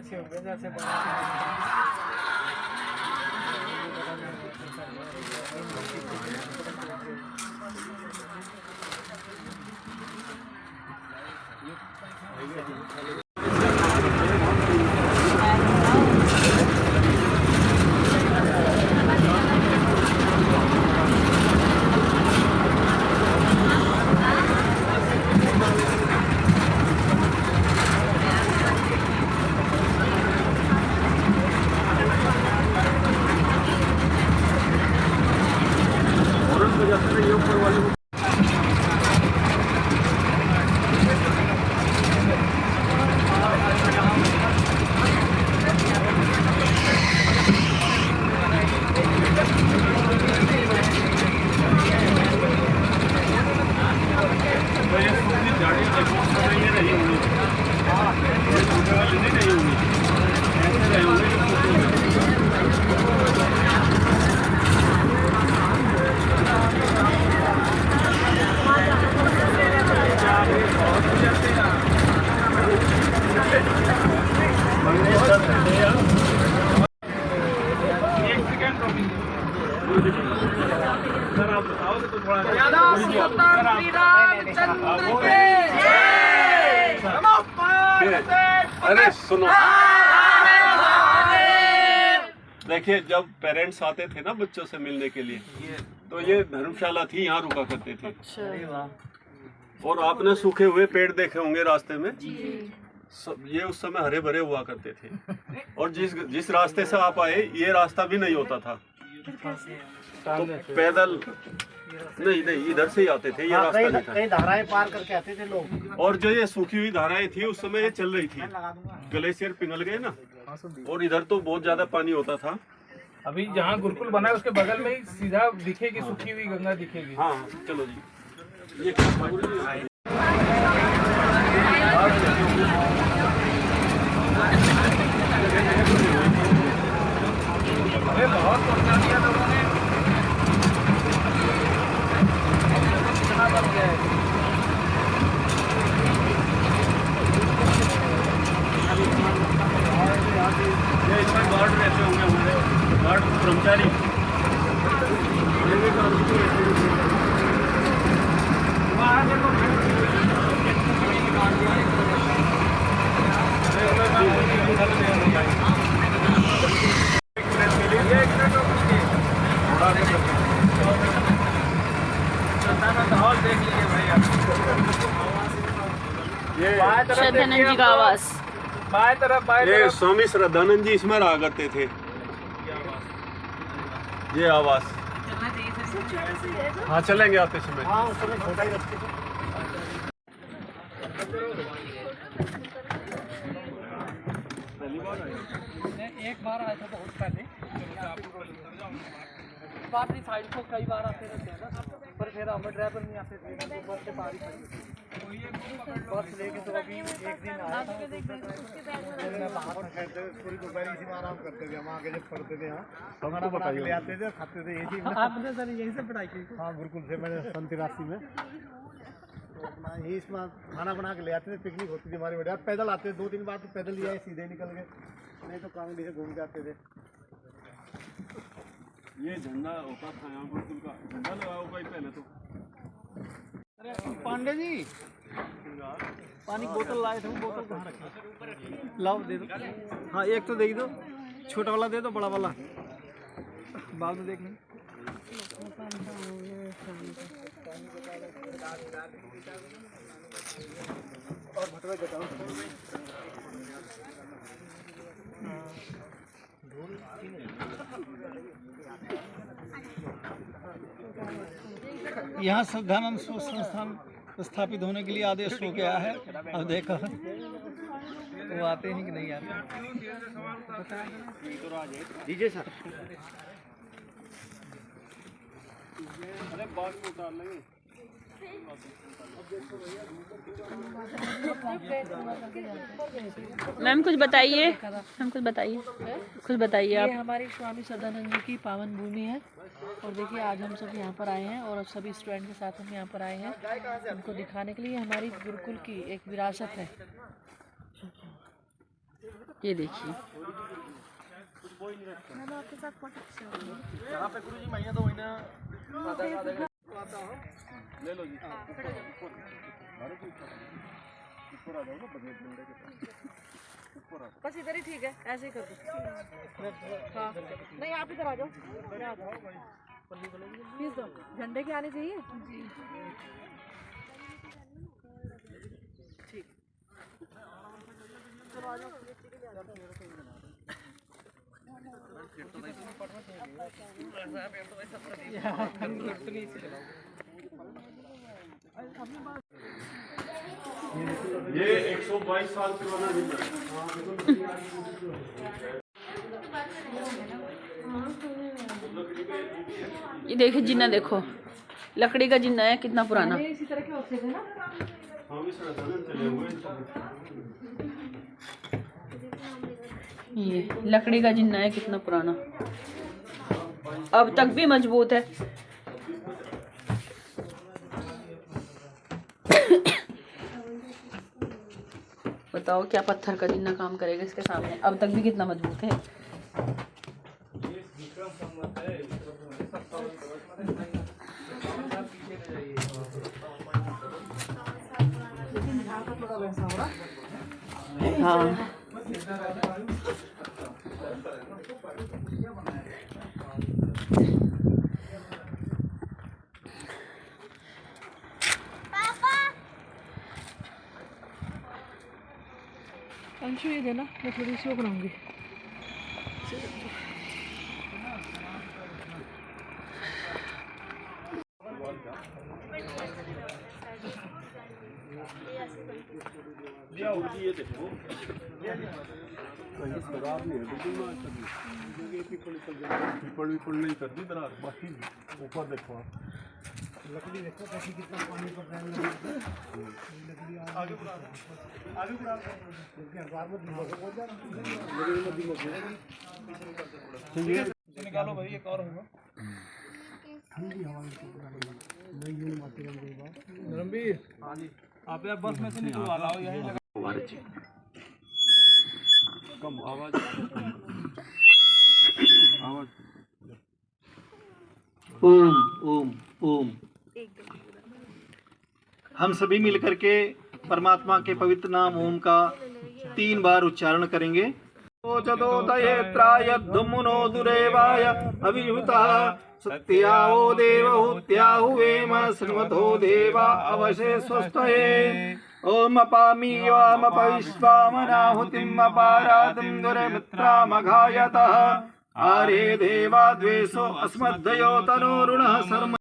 ऐसे हो गए जैसे अरे सुनो, देखिए जब पेरेंट्स आते थे ना बच्चों से मिलने के लिए, तो ये धर्मशाला थी, यहाँ रुका करते थे। और आपने सूखे हुए पेड़ देखे होंगे रास्ते में, ये उस समय हरे भरे हुआ करते थे। और जिस रास्ते से आप आए, ये रास्ता भी नहीं होता था, तो पैदल नहीं इधर से ही आते थे, ये रास्ता नहीं था। कई धाराएं पार करके आते थे लोग। और जो ये सूखी हुई धाराएं थी उस समय ये चल रही थी, ग्लेशियर पिघल गए ना, और इधर तो बहुत ज्यादा पानी होता था। अभी जहाँ गुरुकुल बना है उसके बगल में ही सीधा दिखेगी सूखी हुई गंगा दिखेगी। हाँ चलो जी, ये बहुत पहुँचा दिया लोगों ने। इसमें गार्ड रहते होंगे हमारे गार्ड कर्मचारी। श्रद्धानंद जी का आवास। बाएं तरफ ये स्वामी श्रद्धानंद जी इसमें रहा करते थे, ये आवास। हाँ चलेंगे आते समय। हाँ उस समय छोटा ही रास्ते एक बार आया था बहुत पहले, पार्टी साइड को कई बार आते रहते हैं ना, पर फिर हमें ड्राइवर नहीं आते थे, बस से बाहर बस लेके। तो अभी एक दिन आया था, पूरी दोपहर इसी में आराम करते थे हम, आगे जब पढ़ते थे यहाँ खाना बना के ले आते थे, खाते थे। यही आपने सर यहीं से पढ़ाई की? हाँ गुरुकुल से, मैंने 83 में अपना यही इसमें खाना बना के ले आते थे। पिकनिक होती थी हमारी बढ़िया, पैदल आते थे, 2-3 बार तो पैदल ही आए, सीधे निकल गए, नहीं तो कांगड़ी से घूम के आते थे। ये झंडा होता था यहाँ गुरुकुल का, झंडा लगा हुआ ही पहले तो। अरे पांडे जी, पानी की बोतल लाए थे, वो बोतल कहाँ रखी? लाओ दे दो। हाँ एक तो दे दो, छोटा वाला दे दो, बड़ा वाला बाद में देख लेंगे। और भटवा बताओ। यहाँ श्रद्धानंद संस्थान स्थापित होने के लिए आदेश हो गया है। अब देखो वो आते हैं कि नहीं आते। दीजिए सर। अरे बाद में उतार लेंगे। मैम कुछ बताइए, हम कुछ बताइए, कुछ बताइए आप। ये हमारी स्वामी श्रद्धानंद जी की पावन भूमि है, और देखिए आज हम सब यहाँ पर आए हैं और सभी स्टूडेंट के साथ हम यहाँ पर आए हैं उनको दिखाने के लिए। हमारी गुरुकुल की एक विरासत है। ये देखिए यहाँ पे गुरु जी महीना 2 महीना ले लो जी। बस इधर ही ठीक है, ऐसे ही कर दो। हाँ नहीं आप इधर आ जाओ, प्लीज दो, झंडे के आने चाहिए जी। ठीक चलो आ जाओ। ये 122 साल पुराना जिन्ना ये देखिए जिन्ना, देखो लकड़ी का जिन्ना है, कितना पुराना। इसी तरह के होते थे ना। ये लकड़ी का जिन्ना है, कितना पुराना, अब तक भी मजबूत है। बताओ क्या पत्थर का जिन्ना काम करेगा इसके सामने, अब तक भी कितना मजबूत है। हाँ अंशु ये देना, मैं थोड़ी सी वो बनाऊंगी। ये देखो कहीं खराब नहीं है, बिल्कुल पीपल नहीं कर दी दरार, बाकी ऊपर देखो आप लकड़ी देखो कैसी, कितना पानी पड़ रहा है लकड़ी आगे बढ़ा क्योंकि अखबार में दीमक हो जा निकालो भाई, एक और होगा। ठंडी हवा नहीं यूं मारते रहेंगे। रणबीर हाँ जी, आप यार बस में से निकलवा लाओ, यहीं लगा कम आवाज आवाज। ओम ओम ओम। हम सभी मिलकर के परमात्मा के पवित्र नाम ओम का 3 बार उच्चारण करेंगे। धुमुनो दुरेवाय अभियुतः सत्याओ देवहूत्याहुवेम श्रीमतो देवा अवशे स्वस्तये। ओम अपामि वामपविश्वामनाहुतिम् अपारातिम् दुरमित्रामघायतः आरे देवा द्वेषो अस्मद्दयो तनोरुणः शर्म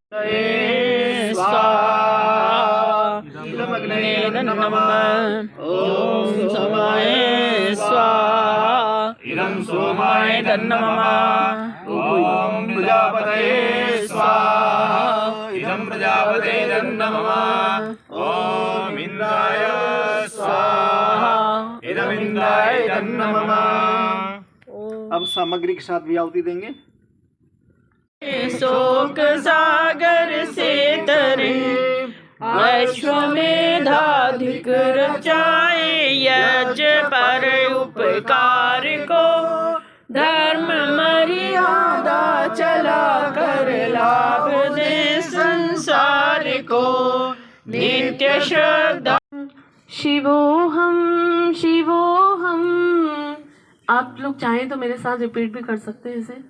ओम सोमाय स्वाहा। इदं सोमाय नमः। ओम प्रजापतये स्वाहा। इदं प्रजापतये नमः। ओम इंद्राय स्वाहा। इदं इंद्राय नमः। अब सामग्री के साथ भी आहुति देंगे। शोक सागर से तरे अश्वमेधाधिक रचाए, यज पर उपकार को धर्म मर्यादा चला कर लाभ दे संसार को। नित्य श्रद्धा शिवोहम शिवोहम। आप लोग चाहें तो मेरे साथ रिपीट भी कर सकते हैं इसे।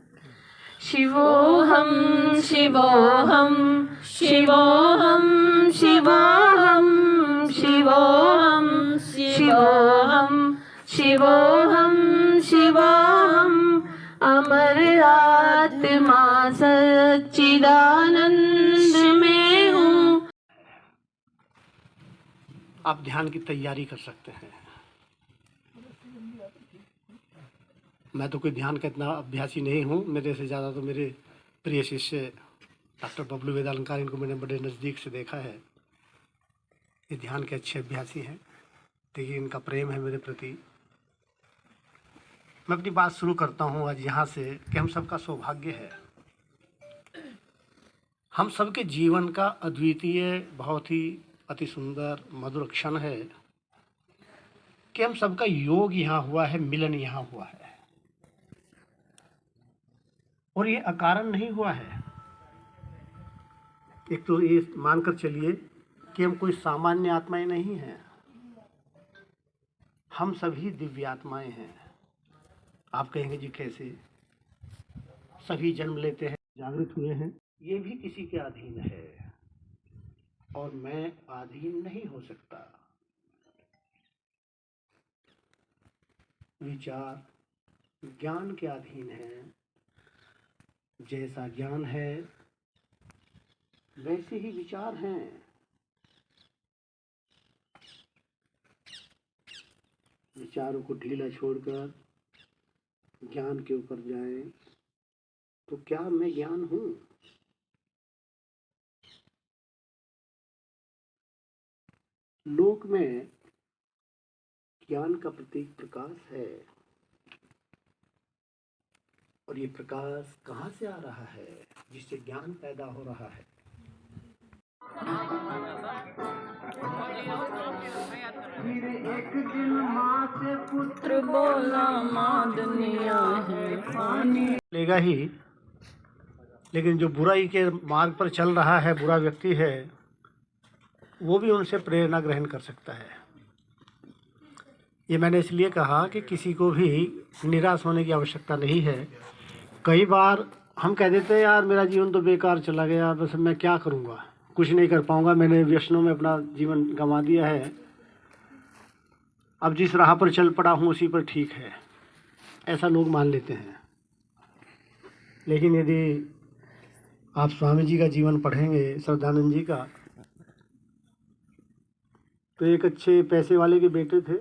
शिवोहम शिवोहम शिवोहम शिवोहम शिवोहम शिवोहम शिवोहम शिवोहम। अमर आत्मा सच्चिदानंद में हूँ। आप ध्यान की तैयारी कर सकते हैं। मैं तो कोई ध्यान का इतना अभ्यासी नहीं हूँ, मेरे से ज़्यादा तो मेरे प्रिय शिष्य डॉक्टर बबलू वेदालंकार, इनको मैंने बड़े नज़दीक से देखा है। ये ध्यान के अच्छे अभ्यासी हैं, देखिए इनका प्रेम है मेरे प्रति। मैं अपनी बात शुरू करता हूँ आज यहाँ से कि हम सबका सौभाग्य है, हम सबके जीवन का अद्वितीय, बहुत ही अति सुंदर मधुर क्षण है कि हम सबका योग यहाँ हुआ है, मिलन यहाँ हुआ है, और ये अकारण नहीं हुआ है। एक तो ये मानकर चलिए कि हम कोई सामान्य आत्माएं नहीं हैं, हम सभी दिव्य आत्माएं हैं। आप कहेंगे जी कैसे? सभी जन्म लेते हैं, जागृत हुए हैं, ये भी किसी के अधीन है और मैं अधीन नहीं हो सकता। विचार ज्ञान के अधीन है, जैसा ज्ञान है वैसे ही विचार हैं। विचारों को ढीला छोड़कर ज्ञान के ऊपर जाएं, तो क्या मैं ज्ञान हूँ? लोक में ज्ञान का प्रतीक प्रकाश है, और ये प्रकाश कहाँ से आ रहा है? जिससे ज्ञान पैदा हो रहा है। फिर एक दिन माँ से पुत्र बोला, माँ दुनिया है पानी लेगा ही, लेकिन जो बुराई के मार्ग पर चल रहा है, बुरा व्यक्ति है, वो भी उनसे प्रेरणा ग्रहण कर सकता है। ये मैंने इसलिए कहा कि किसी को भी निराश होने की आवश्यकता नहीं है। कई बार हम कह देते हैं यार मेरा जीवन तो बेकार चला गया, बस मैं क्या करूँगा, कुछ नहीं कर पाऊँगा, मैंने व्यसनों में अपना जीवन गंवा दिया है, अब जिस राह पर चल पड़ा हूँ उसी पर ठीक है, ऐसा लोग मान लेते हैं। लेकिन यदि आप स्वामी जी का जीवन पढ़ेंगे, श्रद्धानंद जी का, तो एक अच्छे पैसे वाले के बेटे थे,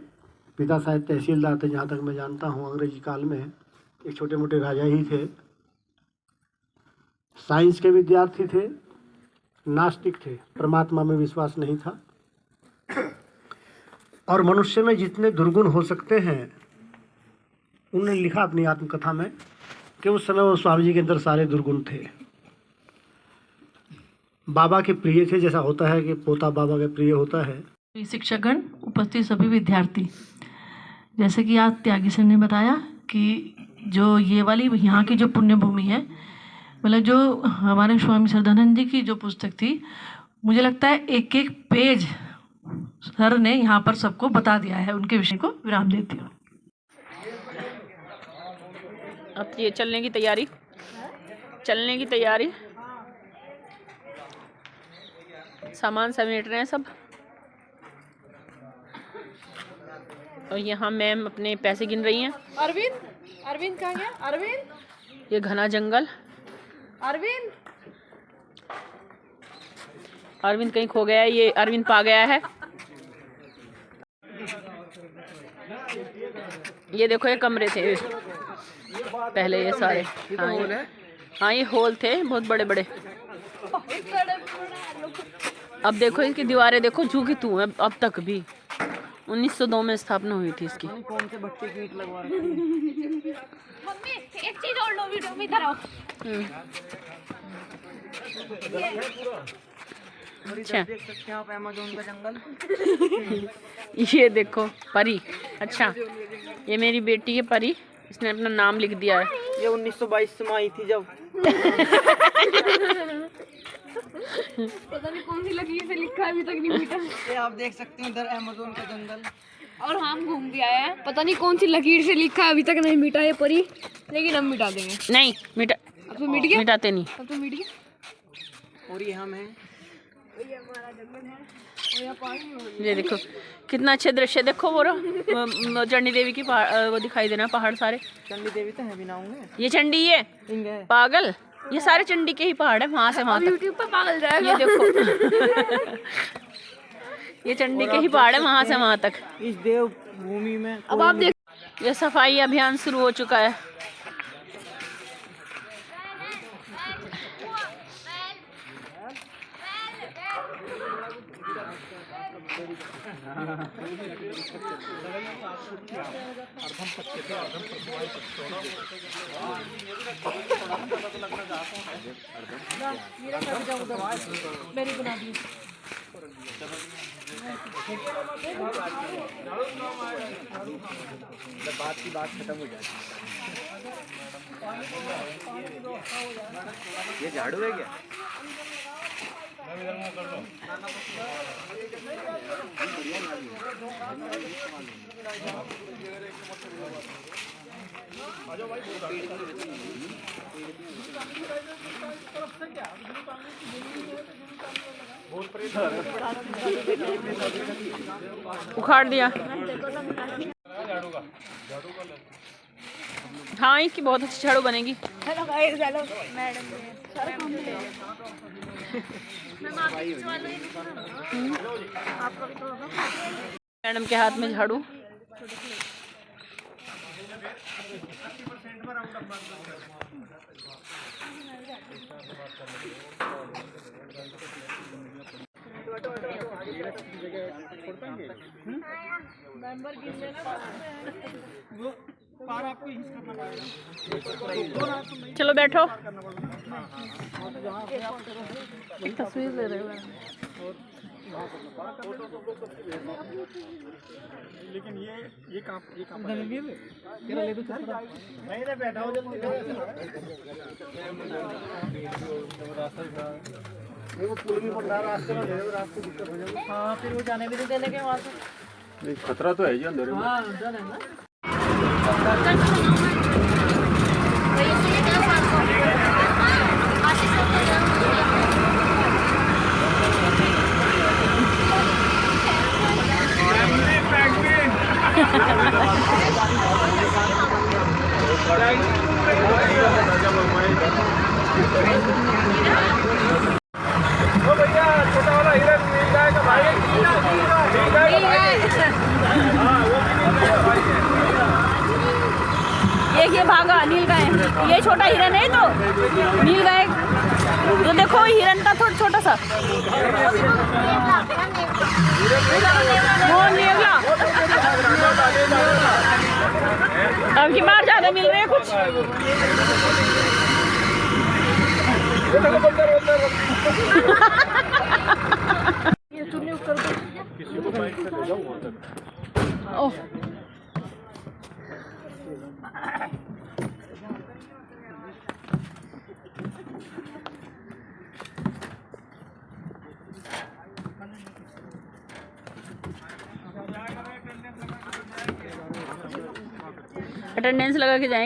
पिता शायद तहसीलदार थे जहाँ तक मैं जानता हूँ, अंग्रेजी काल में एक छोटे मोटे राजा ही थे। साइंस के विद्यार्थी थे, नास्तिक थे, परमात्मा में विश्वास नहीं था, और मनुष्य में जितने दुर्गुण हो सकते हैं उन्होंने लिखा अपनी आत्मकथा में कि उस समय वो स्वामी जी के अंदर सारे दुर्गुण थे। बाबा के प्रिय थे, जैसा होता है कि पोता बाबा के प्रिय होता है। शिक्षकगण, उपस्थित सभी विद्यार्थी, जैसे कि आज त्यागी सर ने बताया कि जो ये वाली यहाँ की जो पुण्य भूमि है, मतलब जो हमारे स्वामी श्रद्धानंद जी की जो पुस्तक थी, मुझे लगता है एक एक पेज सर ने यहाँ पर सबको बता दिया है। उनके विषय को विराम देती हूँ। अब ये चलने की तैयारी, सामान समेट रहे हैं सब। और यहाँ मैम अपने पैसे गिन रही हैं। अरविंद कहाँ गया? अरविंद, ये घना जंगल, अरविंद कहीं खो गया है, ये अरविंद पा गया है। ये देखो ये कमरे थे पहले, ये सारे, हाँ ये हॉल थे बहुत बड़े बड़े। अब देखो इसकी दीवारें देखो झुकी तू है अब तक भी। 1902 में स्थापना हुई थी इसकी। कौन से भट्टी की ईंट लगवा रखी है? मम्मी एक चीज और लो वीडियो में, इधर आओ। अच्छा, देख सकते हैं आप अमेज़न का जंगल। ये देखो परी। अच्छा, ये मेरी बेटी है परी, इसने अपना नाम लिख दिया है। ये 1922 में आई थी जब। पता नहीं कौन सी लकीर से लिखा है, अभी तक नहीं मिटा। ये आप देख सकते हैं इधर अमेज़न का जंगल। और हम घूम भी आए हैं, पता नहीं कौन सी लकीर से लिखा है, अभी तक नहीं मिटा ये परी, लेकिन हम मिटा देंगे। नहीं मिटा, अब तो मिट गया, मिटाते नहीं। अब तो मिट गया। और ये हम हैं, ये हमारा जंगल है, और यहाँ पानी हो गया। ये देखो कितना अच्छे दृश्य, देखो वो चंडी देवी की वो दिखाई देना पहाड़ सारे। चंडी देवी तो है भी ना होंगे। ये चंडी, ये पागल, ये सारे चंडी के ही पहाड़ है, वहां से वहां तक। यूट्यूब पर पागल जाएगा। ये देखो ये चंडी के ही पहाड़ है, वहां से वहां तक। इस देव भूमि में अब आप देख, ये सफाई अभियान शुरू हो चुका है। मेरी बना दी। बात की बात खत्म हो जाती है। ये झाड़ू है क्या? उखाड़ दिया। हाँ, इसकी बहुत अच्छी झाड़ू बनेगी। मैडम के हाथ में झाड़ू। चलो बैठो। एक तस्वीर ले रहे हो। लेकिन ये काम तेरा ले दो थोड़ा। नहीं रे बैठा हो जब वो पुल भी बन रहा रास्ते में रास्ते दिक्कत हो जाएगी। हाँ फिर वो जाने भी नहीं देने के वहाँ से। खतरा तो है ही अंदर में। हाँ अंदर है ना। भैया छोटा वाला हिरन मिल जाएगा भाई। ये भागा नीलगाय। ये छोटा हिरन है तो नीलगाय जो देखो हिरन का थोड़ा छोटा सा वो नीला। अब की बार ज्यादा मिल रहे हैं कुछ। ओह अटेंडेंस लगा के जाएंगे।